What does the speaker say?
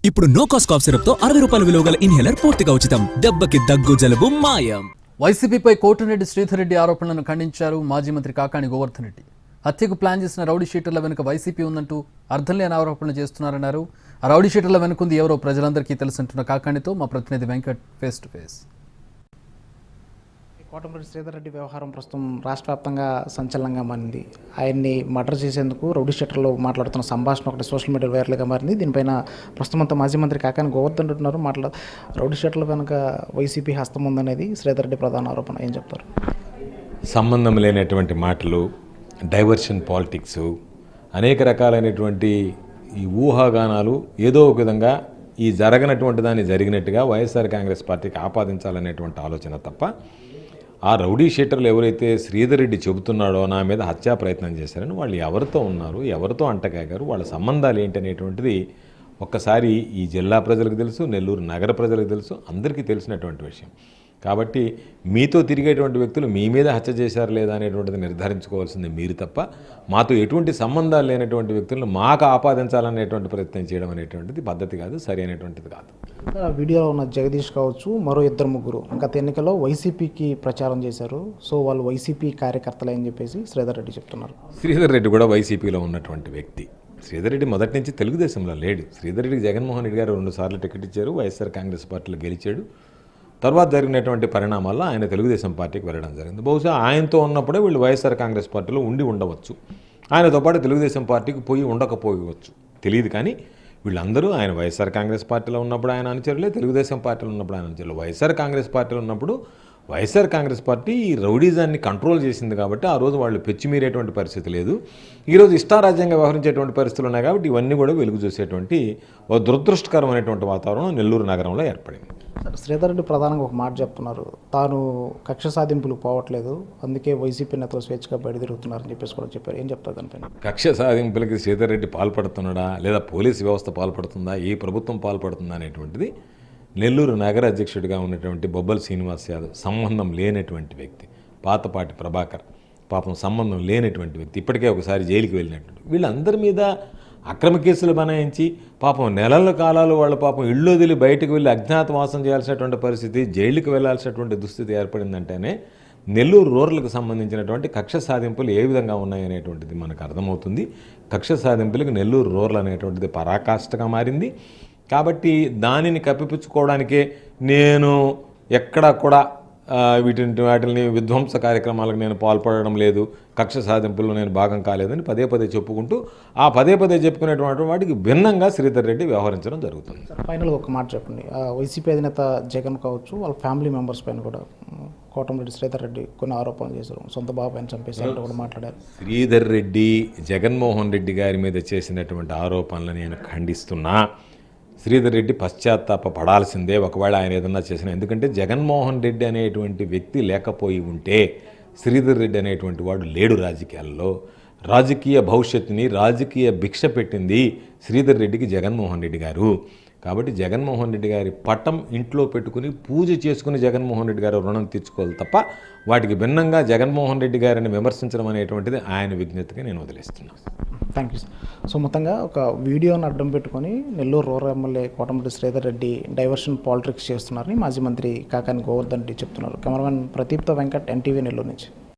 ఇప్పుడు no cost cough syrup తో 60 రూపాయల విలువ గల ఇన్హేలర్ పూర్తిగా ఉచితం. దెబ్బకి దగ్గు జలుబు మాయం. వైసీపీపై కోటిరెడ్డి శ్రీధర్ రెడ్డి ఆరోపణలను ఖండించారు మాజీ మంత్రి కాకాణి గోవర్ధన్ రెడ్డి. హత్యకు ప్లాన్ చేసిన రౌడీ షీటర్ల వెనుక వైసీపీ ఉందంటూ అర్థం లేని ఆరోపణలు చేస్తున్నారన్నారు. ఆ రౌడీ షీటర్ల వెనుకుంది ఎవరో ప్రజలందరికీ తెలుసంటున్న కాకాణితో మా ప్రతినిధి Venkat face to face. Kotamreddy Sridhar Reddy వ్యవహారం ప్రస్తుతం రాష్ట్ర వ్యాప్తంగా సంచలనంగా మారింది. ఆయన్ని మర్డర్ చేసేందుకు రౌడీ షీటర్లో మాట్లాడుతున్న సంభాషణ ఒకటి సోషల్ మీడియా వైరల్గా మారింది. దీనిపైన ప్రస్తుతం అంతా మాజీ మంత్రి కాకాని గోవర్ధన్ రెడ్డి ఉన్నారు. రౌడీ షీటర్ల వెనుక వైసీపీ హస్తం ఉందనేది శ్రీధర్ రెడ్డి ప్రధాన ఆరోపణ. ఏం చెప్తారు? సంబంధం లేనటువంటి మాటలు, డైవర్షన్ పాలిటిక్స్, అనేక రకాలైనటువంటి ఈ ఊహాగానాలు ఏదో ఒక విధంగా ఈ జరగనటువంటి దాన్ని జరిగినట్టుగా వైఎస్ఆర్ కాంగ్రెస్ పార్టీకి ఆపాదించాలనేటువంటి ఆలోచన తప్ప ఆ రౌడీ షీటర్లు ఎవరైతే శ్రీధర్ రెడ్డి చెబుతున్నాడో నా మీద హత్యా ప్రయత్నం చేశారని వాళ్ళు ఎవరితో ఉన్నారు, ఎవరితో అంటకాగారు, వాళ్ళ సంబంధాలు ఏంటి అనేటువంటిది ఒక్కసారి ఈ జిల్లా ప్రజలకు తెలుసు, నెల్లూరు నగర ప్రజలకు తెలుసు, అందరికీ తెలిసినటువంటి విషయం. కాబట్టి మీతో తిరిగేటువంటి వ్యక్తులు మీ మీద హత్య చేశారు లేదా అనేటువంటిది నిర్ధారించుకోవాల్సింది మీరు తప్ప మాతో ఎటువంటి సంబంధాలు లేనటువంటి వ్యక్తులను మాకు ఆపాదించాలనేటువంటి ప్రయత్నం చేయడం అనేటువంటిది పద్ధతి కాదు, సరి అనేటువంటిది కాదు. వీడియోలో ఉన్న జగదీష్ కావచ్చు, మరో ఇద్దరు ముగ్గురు గత ఎన్నికల్లో వైసీపీకి ప్రచారం చేశారు. సో వాళ్ళు వైసీపీ కార్యకర్తలే అని చెప్పేసి శ్రీధర్ రెడ్డి చెప్తున్నారు. శ్రీధర్ రెడ్డి కూడా వైసీపీలో ఉన్నటువంటి వ్యక్తి. శ్రీధర్ రెడ్డి మొదటి నుంచి తెలుగుదేశంలో లేడు. శ్రీధర్ రెడ్డికి జగన్మోహన్ రెడ్డి గారు 2 సార్లు టికెట్ ఇచ్చారు, వైఎస్ఆర్ కాంగ్రెస్ పార్టీలో గెలిచాడు. తర్వాత జరిగినటువంటి పరిణామాల్లో ఆయన తెలుగుదేశం పార్టీకి వెళ్ళడం జరిగింది. బహుశా ఆయనతో ఉన్నప్పుడే వీళ్ళు వైఎస్ఆర్ కాంగ్రెస్ పార్టీలో ఉండి ఉండవచ్చు, ఆయనతో పాటు తెలుగుదేశం పార్టీకి పోయి ఉండకపోవచ్చు, తెలియదు. కానీ వీళ్ళందరూ ఆయన వైఎస్ఆర్ కాంగ్రెస్ పార్టీలో ఉన్నప్పుడు ఆయన అనుచరులే, తెలుగుదేశం పార్టీలో ఉన్నప్పుడు ఆయన అనుచరులు. వైఎస్ఆర్ కాంగ్రెస్ పార్టీలో ఉన్నప్పుడు వైఎస్ఆర్ కాంగ్రెస్ పార్టీ ఈ రౌడీజాన్ని కంట్రోల్ చేసింది కాబట్టి ఆ రోజు వాళ్ళు పెచ్చిమీరేటువంటి పరిస్థితి లేదు. ఈరోజు ఇష్టారాజ్యంగా వ్యవహరించేటువంటి పరిస్థితులు ఉన్నాయి కాబట్టి ఇవన్నీ కూడా వెలుగు చూసేటువంటి ఒక దురదృష్టకరమైనటువంటి వాతావరణం నెల్లూరు నగరంలో ఏర్పడింది. శ్రీధర్ రెడ్డి ప్రధానంగా ఒక మాట చెప్తున్నారు, తాను కక్ష సాధింపులు పోవట్లేదు, అందుకే వైసీపీ నేతలు స్వేచ్ఛగా బయట తిరుగుతున్నారని చెప్పేసి కూడా చెప్పారు. ఏం చెప్తారు దానిపైన? కక్ష సాధింపులకి శ్రీధర్ రెడ్డి పాల్పడుతున్నాడా, లేదా పోలీసు వ్యవస్థ పాల్పడుతుందా, ఏ ప్రభుత్వం పాల్పడుతుందా అనేటువంటిది నెల్లూరు నగర అధ్యక్షుడిగా ఉన్నటువంటి బొబ్బల్ శ్రీనివాస్ యాదవ్ సంబంధం లేనటువంటి వ్యక్తి, పాతపాటి ప్రభాకర్ పాపం సంబంధం లేనటువంటి వ్యక్తి, ఇప్పటికే ఒకసారి జైలుకి వెళ్ళినటువంటి వీళ్ళందరి మీద అక్రమ కేసులు బనాయించి పాపం నెలల కాలాలు వాళ్ళ పాపం ఇళ్ళు వదిలి బయటకు వెళ్ళి అజ్ఞాతవాసం చేయాల్సినటువంటి పరిస్థితి, జైలుకి వెళ్లాల్సినటువంటి దుస్థితి ఏర్పడిందంటేనే నెల్లూరు రూరల్కి సంబంధించినటువంటి కక్ష సాధింపులు ఏ విధంగా ఉన్నాయనేటువంటిది మనకు అర్థమవుతుంది. కక్ష సాధింపులకు నెల్లూరు రూరల్ అనేటువంటిది పరాకాష్ఠగా మారింది. కాబట్టి దానిని కప్పిపుచ్చుకోవడానికే నేను ఎక్కడా కూడా వాటిని విధ్వంస కార్యక్రమాలకు నేను పాల్పడడం లేదు, కక్ష సాధింపుల్లో నేను భాగం కాలేదని పదే పదే చెప్పుకుంటూ ఆ పదే పదే చెప్పుకునేటువంటి వాటికి భిన్నంగా శ్రీధర్ రెడ్డి వ్యవహరించడం జరుగుతుంది. ఫైనల్గా ఒక మాట చెప్పండి, వైసీపీ అధినేత జగన్ కావచ్చు, వాళ్ళ ఫ్యామిలీ మెంబర్స్ పైన కూడా కోటమిరెడ్డి శ్రీధర్ రెడ్డి కొన్ని ఆరోపణలు చేశారు, సొంత బాబాయిని చంపేసి కూడా మాట్లాడారు. శ్రీధర్ రెడ్డి జగన్మోహన్ రెడ్డి గారి మీద చేసినటువంటి ఆరోపణలు నేను ఖండిస్తున్నా. శ్రీధర్ రెడ్డి పశ్చాత్తాప పడాల్సిందే ఒకవేళ ఆయన ఏదన్నా చేసిన. ఎందుకంటే జగన్మోహన్ రెడ్డి అనేటువంటి వ్యక్తి లేకపోయి ఉంటే శ్రీధర్ రెడ్డి అనేటువంటి వాడు లేడు రాజకీయాల్లో. రాజకీయ భవిష్యత్తుని, రాజకీయ భిక్ష పెట్టింది శ్రీధర్ రెడ్డికి జగన్మోహన్ రెడ్డి గారు. కాబట్టి జగన్మోహన్ రెడ్డి గారి పటం ఇంట్లో పెట్టుకుని పూజ చేసుకుని జగన్మోహన్ రెడ్డి గారు రుణం తీర్చుకోవాలి తప్ప వాటికి భిన్నంగా జగన్మోహన్ రెడ్డి గారిని విమర్శించడం అనేటువంటిది ఆయన విజ్ఞతగా నేను వదిలేస్తున్నాను. Thank you sir. సో మొత్తంగా ఒక వీడియోని అడ్డం పెట్టుకొని Nellore rural MLA Kotamreddy Sridhar Reddy diversion politics చేస్తున్నారని మాజీ మంత్రి కాకాని గోవర్ధన్ రెడ్డి చెప్తున్నారు. కెమెరామెన్ ప్రదీప్తో వెంకట్, ఎన్టీవీ నెల్లూరు నుంచి.